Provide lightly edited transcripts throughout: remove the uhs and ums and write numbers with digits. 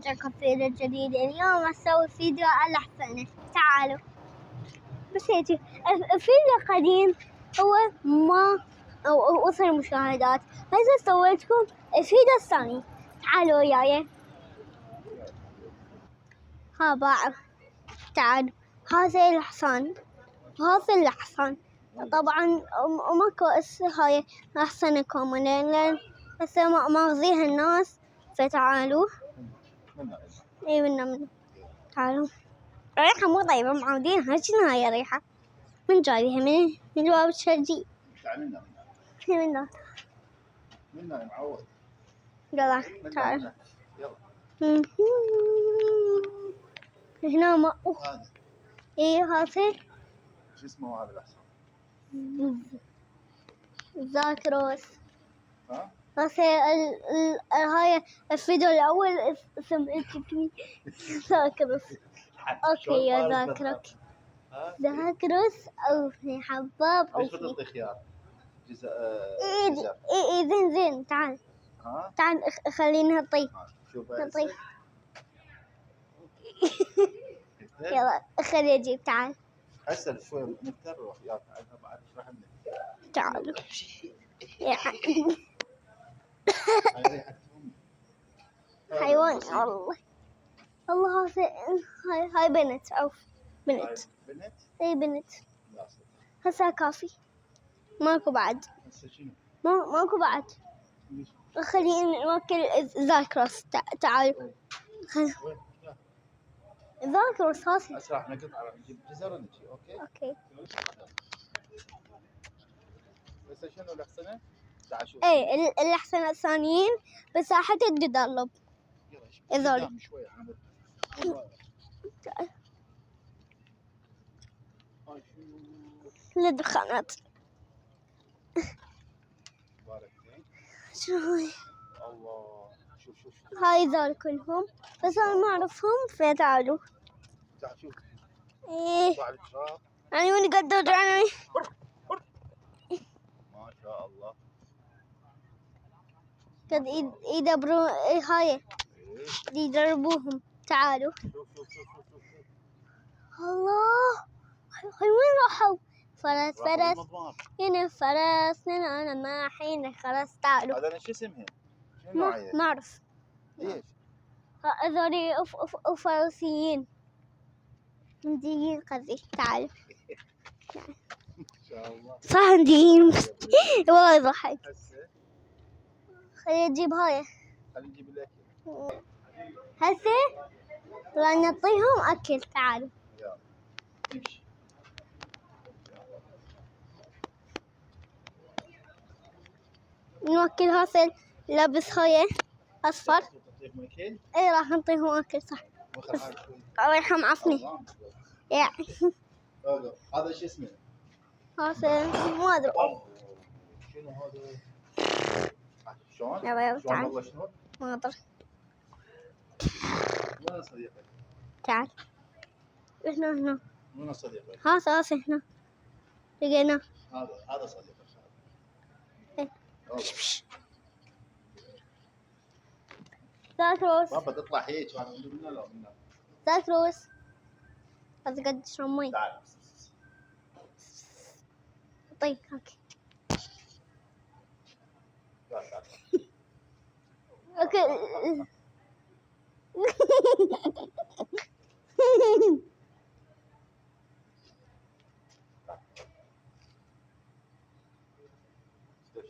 رجعكم فيديو جديد. اليوم اسوي فيديو على حسنة. تعالوا بس هيجي الفيديو قديم هو ما وصل مشاهدات، هسه سويت لكم الفيديو الثاني. تعالوا وياي. ها باع. تعالوا. هذا الحصان وهذا الحصان. طبعا ماكو هاي أحسن كومن لأن هسه ماخذيها الناس. فتعالوا. اي منه. تعالوا. ريحة مو طيبة معودينها. شنو هاي الريحة؟ من جايبها من الباب الشرجي. منا معود. يلا تعال. هنا ما ايه هذا شو اسمه هذا الحصان؟ زاكروس. ها؟ هاي الفيديو الأول سمعتني زاكروس. اوكي يا زاكروك. زاكروس او في حباب او ليش بتعطي خيار؟ جزء زين تعال. ها؟ تعال خلينا نطي. شوف نطي. يلا خلي اجيب. تعال. اسال شوي نكتر روح يلا بعد اشرح لنا. تعالوا. حيوان والله. والله هاي بنت او بنت. بنت؟ اي بنت. هسه كافي. ماكو بعد. هسه شنو؟ ماكو بعد. خلينا نوكل زاكروس. تعالوا. زاكروس هاسي. هسه راح نقطع نجيب جزر ونجي. اوكي. هسه شنو الاحسنه؟ تعال شوف. اي الاحسن الثانيين بس حتى تدرب. يلا شوي عامل. الدخانات. شو هاي؟ الله. شوف هاي ذول كلهم بس انا ما اعرفهم. فتعالوا. تعال شوف. ايه طلع التراب. يعني وين قدر يعني. ما شاء الله. قد يدبرون هاي يدربوهم. تعالوا. شوف. الله. هاي وين راحوا؟ فرس المضمار. هنا فرس. انا ما حين خلاص. تعالوا. هذا شو اسمها؟ شنو نوعية؟ ما اعرف. ليش؟ هذولي فرنسيين هنديين قصدي. تعالوا. ما شاء الله. صح هنديين. والله يضحك. خلي اجيب هاي. خلينا نجيب الاكل. هسه راح نعطيهم اكل. تعالوا. يلا نمشي. نوكل هسه لابس هاي اصفر. اي راح نعطيهم اكل. صح. رايحة معفني يعني. هذا شو اسمه؟ هذا ما ادري. شنو هذا؟ شلون؟ يلا شلون والله شلون؟ ما ادري. وين صديقك؟ تعال. هنا. وين صديقك؟ هذا هنا لقيناه. هذا صديقك. إيه. زاكروس. زاكروس. بابا تطلع هيك منا لا منا. زاكروس. هذا قد يشرب مي. تعال. طيب اوكي. اوكي.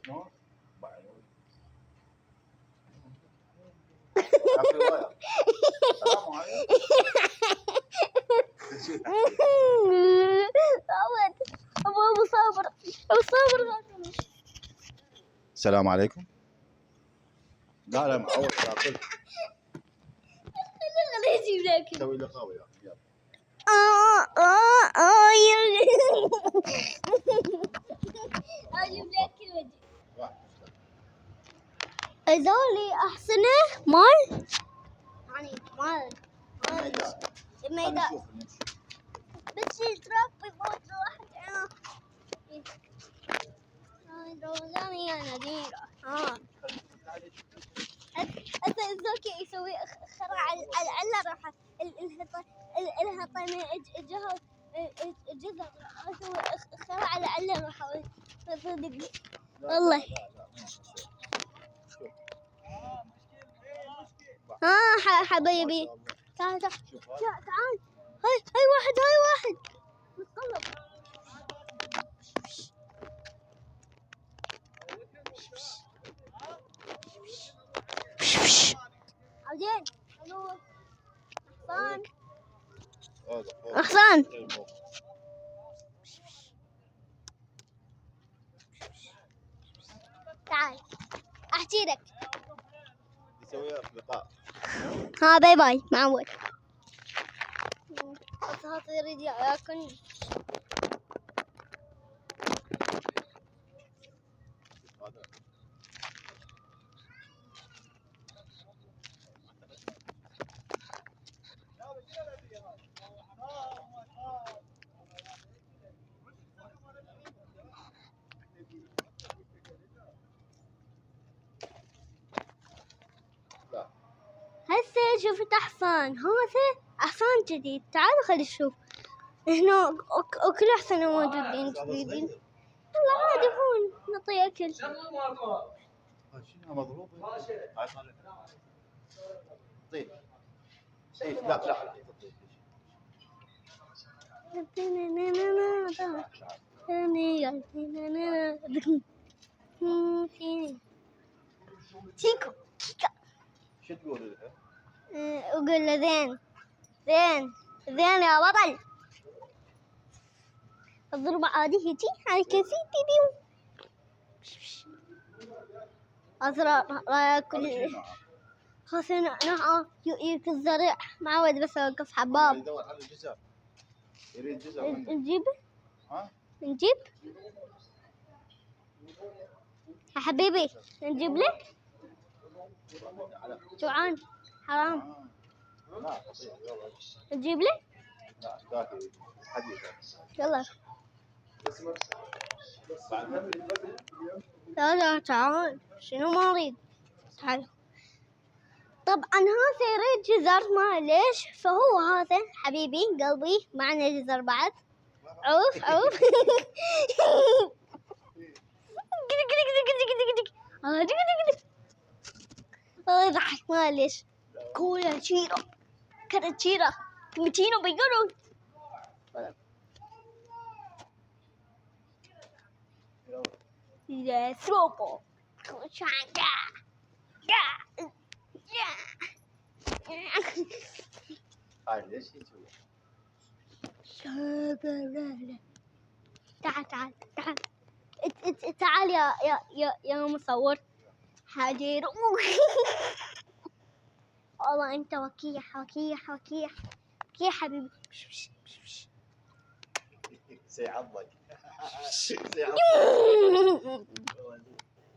شلون؟ ابو صابر. السلام عليكم. لا معود تاكل. خليني اجيب لك. سوي لقاء وياك يلا. اجيب لك هذولي احسنه مال يعني مال الميدان. بس يتربي فوق واحد. روزاني يا نذيرة. هسه الزوكي يسوي خرع على راح الها طينة جهر جزر خرع على راح صدق والله. ها حبيبي تعال تعال هاي واحد متقلب. عودين الو حصان تعال احكي لك. يسوي اصدقاء. ها باي باي معود. هذا يريد ياكلني. هسه شفت حصان، هذا حصان جديد. تعالوا خلي نشوف هنا كل حصان موجودين جديدين. والله عادي هون نعطيه اكل. شنو مضروب؟ طيب لا تيكو شو تقول لها؟ اقول له زين يا بطل. الضربة عادي هيجي على كيفي بيبيو. أزرق ياكل خاصة نوعه ياكل الزرع معود بس أوقف حباب. يدور على الجزر. يريد جزر. نجيب؟ ها؟ نجيب؟ يا حبيبي نجيب لك؟ جوعان حرام. لا نجيب لك؟ لا ذاك حديث. يلا لا تعال. شنو ما اريد. تعال. طبعا هذا يريد جزر ما ليش فهو هذا حبيبي قلبي معنا جزر بعد. عوف ضحك ما ليش. كولا تشيرا كرتشيرا كمتينو بيقولوا يا ثروبو شانكا هاي ليش يسوي؟ تعال تعال يا مصور حاجر. والله انت وكيح حبيبي. سيعضك.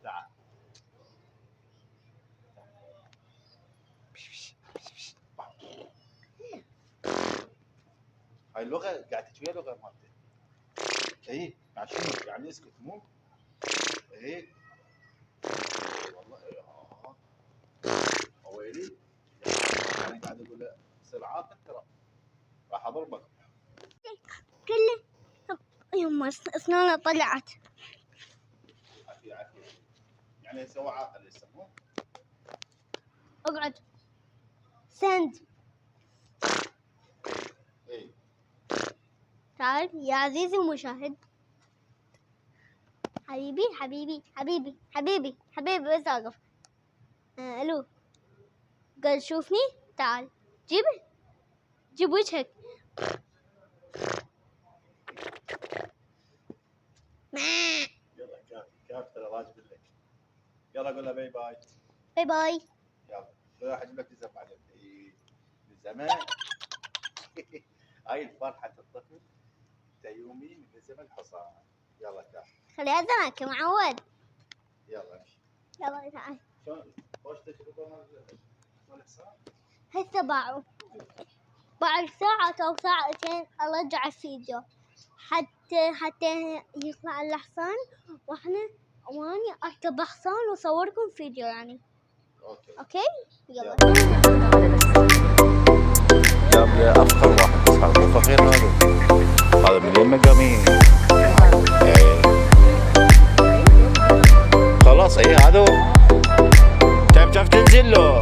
تعال. هاي اللغة قاعد تحكي ويا لغة مالته. اي عشان يعني اسكت مو. اي والله ويلي يعني قاعد اقول له سرعات ترى راح اضربك. كله يما اسنانه طلعت. عافية يعني سوى عاقل يسموه. اقعد سند. اي تعال يا عزيزي المشاهد. حبيبي بس اقف. الو قال شوفني. تعال جيب وجهك. يلا كاف ترى راجب لك. يلا قول له باي باي. باي يلا راح اجيب لك جزر بعدين. من زمان. هاي الفرحة الطفل تيومي من زمن الحصان. يلا كاف خليها زمانك معود. يلا امشي. يلا تعال. شلون خوش تجربة مال الحصان؟ هسه بعد ساعة أو ساعتين أرجع الفيديو حتى يطلع الحصان واني أركب حصان وأصوركم فيديو يعني. اوكي اوكي يلا. الميجامين. إيه. خلاص ايه هذا تعرف تنزل له.